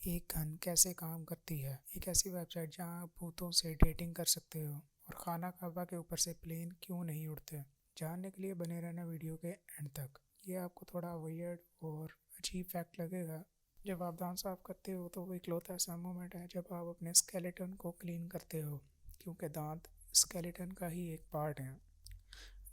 एक घन कैसे काम करती है। एक ऐसी वेबसाइट जहां आप भूतों से डेटिंग कर सकते हो और खाना काबा के ऊपर से प्लेन क्यों नहीं उड़ते। जानने के लिए बने रहना वीडियो के एंड तक। ये आपको थोड़ा वियर्ड और अजीब फैक्ट लगेगा। जब आप दांत साफ करते हो तो वो इकलौता ऐसा मोमेंट है जब आप अपने स्केलेटन को क्लीन करते हो, क्योंकि दांत स्केलेटन का ही एक पार्ट है।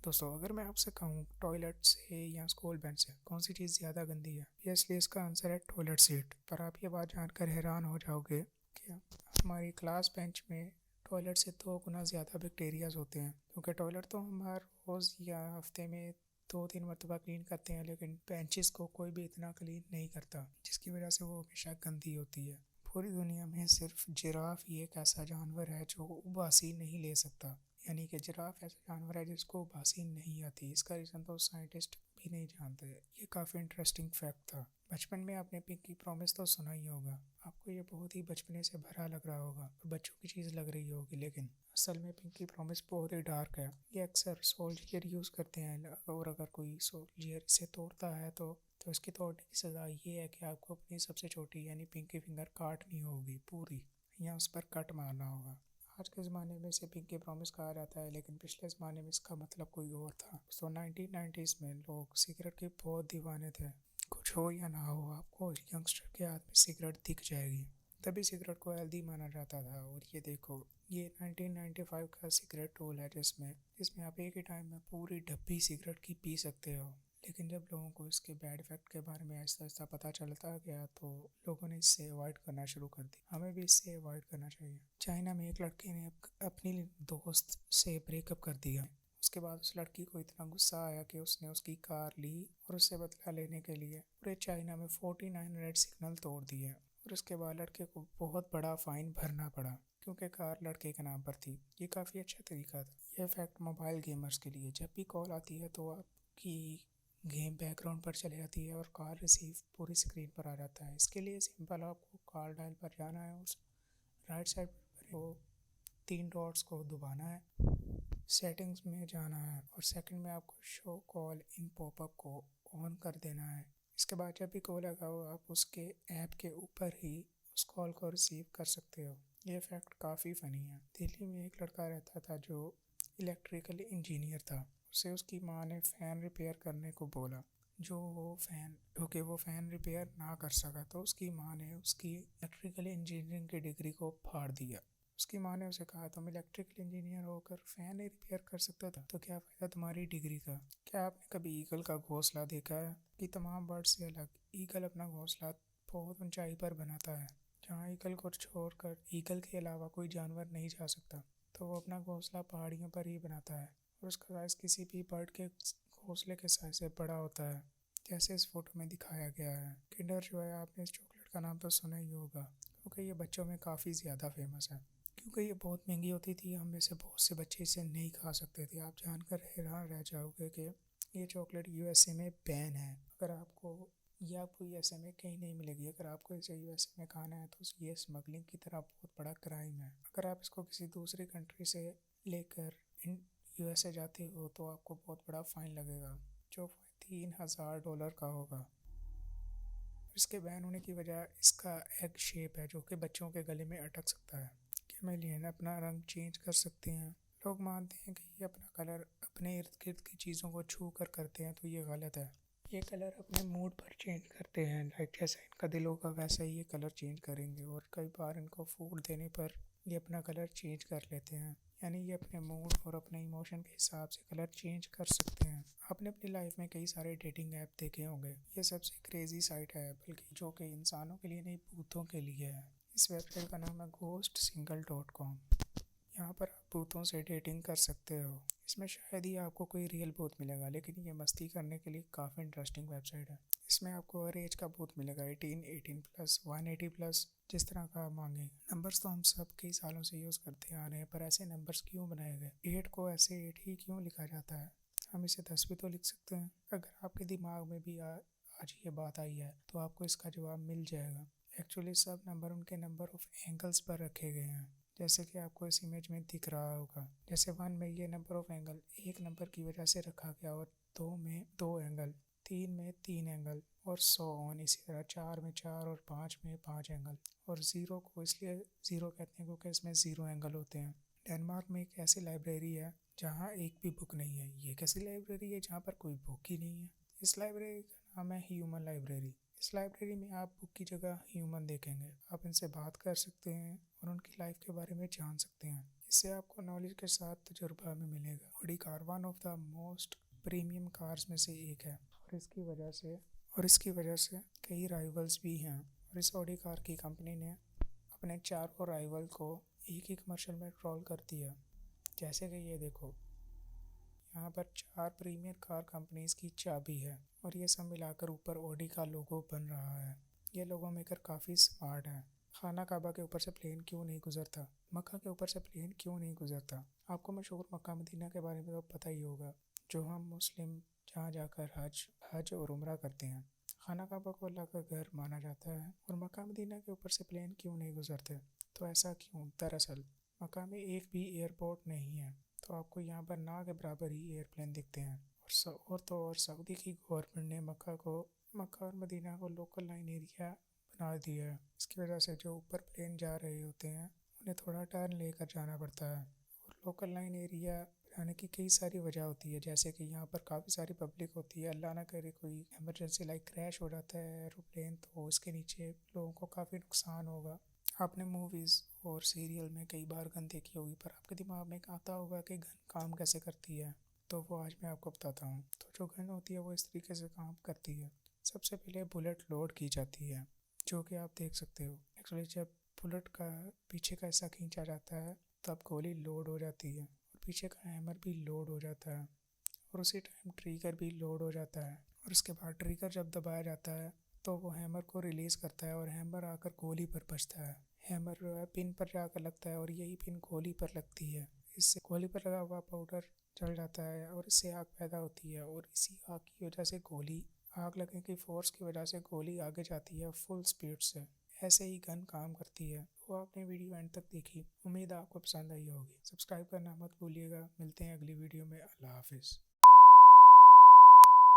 दोस्तों, अगर मैं आपसे कहूँ टॉयलेट से या स्कूल बेंच से कौन सी चीज़ ज़्यादा गंदी है, इसलिए इसका आंसर है टॉयलेट सीट। पर आप ये बात जानकर हैरान हो जाओगे कि हमारी क्लास बेंच में टॉयलेट से 2 गुना ज़्यादा बैक्टीरियाज होते हैं। क्योंकि टॉयलेट तो हम हर रोज़ या हफ्ते में 2-3 मरतबा क्लीन करते हैं, लेकिन बेंचेस को कोई भी इतना क्लीन नहीं करता, जिसकी वजह से वो हमेशा गंदी होती है। पूरी दुनिया में सिर्फ जिराफ ही एक ऐसा जानवर है जो उबासी नहीं ले सकता। यानी कि जिराफ ऐसा जानवर है जिसको उबासी नहीं आती। इसका रीज़न तो साइंटिस्ट भी नहीं जानते। ये काफ़ी इंटरेस्टिंग फैक्ट था। बचपन में आपने पिंकी प्रॉमिस तो सुना ही होगा। आपको ये बहुत ही बचपने से भरा लग रहा होगा और बच्चों की चीज़ लग रही होगी, लेकिन असल में पिंकी प्रॉमिस बहुत ही डार्क है। ये अक्सर सोल्जियर यूज़ करते हैं, और अगर कोई सोल्जियर इसे तोड़ता है तो इसकी तोड़ने की सज़ा ये है कि आपको अपनी सबसे छोटी यानी पिंकी फिंगर काटनी होगी पूरी, या उस पर कट मारना होगा। आज के ज़माने में इसे पिंकी प्रॉमिस कहा जाता है, लेकिन पिछले ज़माने में इसका मतलब कोई और था। तो 1990s में लोग सिगरेट के बहुत दीवाने थे। कुछ हो या ना हो, आपको यंगस्टर के हाथ में सिगरेट दिख जाएगी। तभी सिगरेट को हेल्दी माना जाता था। और ये देखो, ये 1995 का सिगरेट टूल है जिसमें आप एक ही टाइम में पूरी डब्बी सिगरेट की पी सकते हो। लेकिन जब लोगों को इसके बैड इफेक्ट के बारे में आहिस्ता आहिस्ता पता चलता गया तो लोगों ने इससे अवॉइड करना शुरू कर दिया। हमें भी इससे अवॉइड करना चाहिए। चाइना में एक लड़के ने अपनी दोस्त से ब्रेकअप कर दिया। उसके बाद उस लड़की को इतना गुस्सा आया कि उसने उसकी कार ली और उससे बदला लेने के लिए पूरे चाइना में 49 रेड सिग्नल तोड़ दिए। और उसके बाद लड़के को बहुत बड़ा फाइन भरना पड़ा, क्योंकि कार लड़के के नाम पर थी। ये काफ़ी अच्छा तरीका था। यह फैक्ट मोबाइल गेमर्स के लिए। जब भी कॉल आती है तो आपकी गेम बैकग्राउंड पर चली जाती है और कॉल रिसीव पूरी स्क्रीन पर आ जाता है। इसके लिए सिंपल आपको कॉल डायल पर जाना है, उस राइट साइड पर वो 3 डॉट्स को दबाना है, सेटिंग्स में जाना है और सेकंड में आपको शो कॉल इन पॉपअप को ऑन कर देना है। इसके बाद जब भी कॉल आएगा आप उसके ऐप के ऊपर ही उस कॉल को रिसीव कर सकते हो। ये फैक्ट काफ़ी फ़नी है। दिल्ली में एक लड़का रहता था जो इलेक्ट्रिकल इंजीनियर था। उसे उसकी माँ ने फ़ैन रिपेयर करने को बोला। वो फ़ैन रिपेयर ना कर सका तो उसकी माँ ने उसकी इलेक्ट्रिकल इंजीनियरिंग की डिग्री को फाड़ दिया। उसकी माँ ने उसे कहा, तुम इलेक्ट्रिकल इंजीनियर होकर फ़ैन ही रिपेयर कर सकता था तो क्या फ़ायदा तुम्हारी डिग्री का। क्या आपने कभी ईगल का घोंसला देखा है? कि तमाम बर्ड से अलग ईगल अपना घोंसला बहुत ऊंचाई पर बनाता है, जहाँ ईगल को छोड़कर ईगल के अलावा कोई जानवर नहीं जा सकता। तो वो अपना घोंसला पहाड़ियों पर ही बनाता है और उसका साइज़ किसी भी बर्ड के घोंसले के साइज़ से बड़ा होता है, जैसे इस फोटो में दिखाया गया है। किंडर जो है, आपने इस चॉकलेट का नाम तो सुना ही होगा, क्योंकि ये बच्चों में काफ़ी ज़्यादा फेमस है। क्योंकि ये बहुत महंगी होती थी, हम में से बहुत से बच्चे इसे नहीं खा सकते थे। आप जानकर हैरान रह जाओगे कि ये चॉकलेट यूएसए में बैन है। आपको यूएसए में कहीं नहीं मिलेगी। अगर आपको इसे यूएसए में खाना है तो ये स्मगलिंग की तरह बहुत बड़ा क्राइम है। अगर आप इसको किसी दूसरी कंट्री से लेकर यूएसए जाते हो तो आपको बहुत बड़ा फ़ाइन लगेगा, जो $3000 का होगा। इसके बैन होने की वजह इसका एग शेप है, जो कि बच्चों के गले में अटक सकता है। कैमेलियन अपना रंग चेंज कर सकते हैं। लोग मानते हैं कि ये अपना कलर अपने इर्द गिर्द की चीज़ों को छू कर करते हैं, तो ये गलत है। ये कलर अपने मूड पर चेंज करते हैं। जैसा इनका दिल होगा वैसा ही ये कलर चेंज करेंगे। और कई बार इनको फूड देने पर ये अपना कलर चेंज कर लेते हैं। यानी ये अपने मूड और अपने इमोशन के हिसाब से कलर चेंज कर सकते हैं। आपने अपनी लाइफ में कई सारे डेटिंग ऐप देखे होंगे। ये सबसे क्रेजी साइट है, बल्कि जो कि इंसानों के लिए नहीं, भूतों के लिए है। इस वेबसाइट का नाम है ghostsingle.com। यहाँ पर आप भूतों से डेटिंग कर सकते हो। इसमें शायद ही आपको कोई रियल भूत मिलेगा, लेकिन ये मस्ती करने के लिए काफ़ी इंटरेस्टिंग वेबसाइट है। इसमें आपको हर एज का भूत मिलेगा, 18+ 180+, जिस तरह का आप मांगे। नंबर्स तो हम सब कई सालों से यूज़ करते आ रहे हैं, पर ऐसे नंबर्स क्यों बनाए गए? 8 को ऐसे 8 ही क्यों लिखा जाता है? हम इसे 10 भी तो लिख सकते हैं। अगर आपके दिमाग में भी आज ये बात आई है तो आपको इसका जवाब मिल जाएगा। एक्चुअली सब नंबर उनके नंबर ऑफ एंगल्स पर रखे गए हैं, जैसे कि आपको इस इमेज में दिख रहा होगा। जैसे 1 में ये नंबर ऑफ एंगल एक नंबर की वजह से रखा गया और 2 में 2 एंगल। 3 में 3 एंगल और सो ऑन, इसी तरह 4 में 4 और 5 में 5 एंगल। और ज़ीरो को इसलिए ज़ीरो कहते हैं क्योंकि इसमें ज़ीरो एंगल होते हैं। डेनमार्क में एक ऐसी लाइब्रेरी है जहाँ एक भी बुक नहीं है। ये कैसी लाइब्रेरी है जहाँ पर कोई बुक ही नहीं है? इस लाइब्रेरी का नाम है ह्यूमन लाइब्रेरी। इस लाइब्रेरी में आप बुक की जगह ह्यूमन देखेंगे। आप इनसे बात कर सकते हैं और उनकी लाइफ के बारे में जान सकते हैं। इससे आपको नॉलेज के साथ तजुर्बा भी मिलेगा। Audi car one of the most premium cars में से एक है और इसकी वजह से कई राइवल्स भी हैं। और इस ऑडी कार की कंपनी ने अपने चारों राइवल को एक ही कमर्शियल में ट्रोल कर दिया। जैसे कि ये देखो, यहाँ पर 4 प्रीमियर कार कंपनीज की चाबी है और ये सब मिलाकर ऊपर ऑडी का लोगो बन रहा है। ये लोगो मेकर काफ़ी स्मार्ट है। खाना काबा के ऊपर से प्लेन क्यों नहीं गुजरता? मक्का के ऊपर से प्लेन क्यों नहीं गुजरता? आपको मशहूर मक्का मदीना के बारे में तो पता ही होगा, जो हम मुस्लिम जहाँ जाकर हज और उम्रा करते हैं। खाना काबा को अल्लाह का घर माना जाता है और मक्का मदीना के ऊपर से प्लेन क्यों नहीं गुजरते? तो ऐसा क्यों? दरअसल मक्का में एक भी एयरपोर्ट नहीं है, तो आपको यहाँ पर ना के बराबर ही एयरप्लेन दिखते हैं। और सऊदी की गवर्नमेंट ने मक्का और मदीना को लोकल लाइन एरिया बना दिया है। इसकी वजह से जो ऊपर प्लेन जा रहे होते हैं उन्हें थोड़ा टर्न लेकर जाना पड़ता है। और लोकल लाइन एरिया बनाने की कई सारी वजह होती है, जैसे कि यहाँ पर काफ़ी सारी पब्लिक होती है। अल्लाह ना करे कोई इमरजेंसी लाइक क्रैश हो जाता है एरोप्लेन, तो उसके नीचे लोगों को काफ़ी नुकसान होगा। आपने मूवीज़ और सीरियल में कई बार गन देखी होगी, पर आपके दिमाग में आता होगा कि गन काम कैसे करती है। तो वो आज मैं आपको बताता हूँ। तो जो गन होती है वो इस तरीके से काम करती है। सबसे पहले बुलेट लोड की जाती है, जो कि आप देख सकते हो। एक्चुअली जब बुलेट का पीछे का हिस्सा खींचा जाता है तब गोली लोड हो जाती है और पीछे का हैमर भी लोड हो जाता है और उसी टाइम ट्रिगर भी लोड हो जाता है। और उसके बाद ट्रिगर जब दबाया जाता है तो वो हैमर को रिलीज़ करता है और हैमर आकर गोली पर बजता है। हैमर जो है पिन पर जाकर लगता है और यही पिन गोली पर लगती है। इससे गोली पर लगा हुआ पाउडर जल जाता है और इससे आग पैदा होती है और इसी आग की वजह से आग लगने की फोर्स की वजह से गोली आगे जाती है फुल स्पीड से। ऐसे ही गन काम करती है। तो आपने वीडियो एंड तक देखी, उम्मीद है आपको पसंद आई होगी। सब्सक्राइब करना मत भूलिएगा। मिलते हैं अगली वीडियो में। अल्लाह हाफिज़।